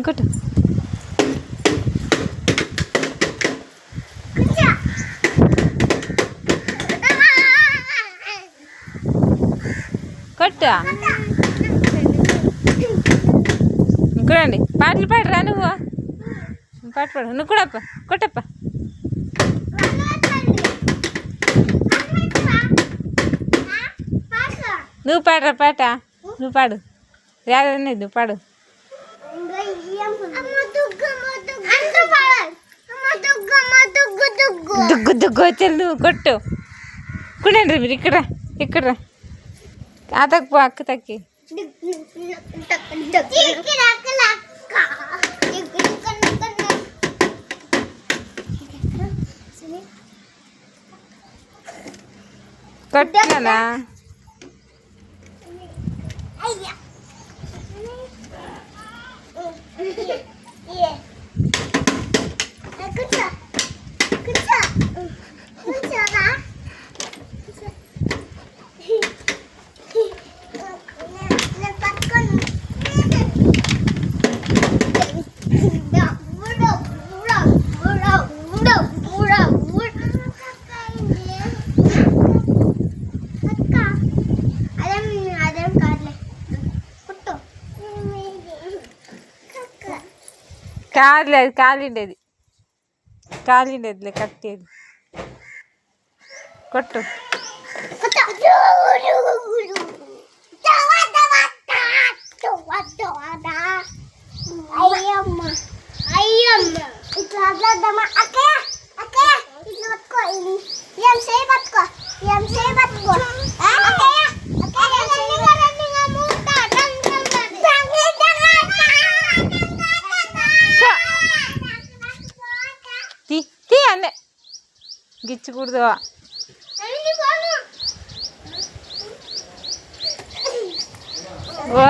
కొట్టు కొట్టు ఇంకోండి పాటలు పాడరా నువ్వు పాట పాడు నువ్వు కూడా అప్ప కొట్టప్ప నువ్వు పాడరా పాట నువ్వు పాడు రాదన్నది నువ్వు పాడు దుగ్గు దుగ్గు వచ్చారు నువ్వు కొట్టు కుడండి మీరు ఇక్కడ ఇక్కడ అతకు అక్క తక్కి కొట్టానా కాదులేదు కాలిండేది కాలిండేదిలే కట్టేది కొట్టు అన్నే గిచ్చకూడదు వా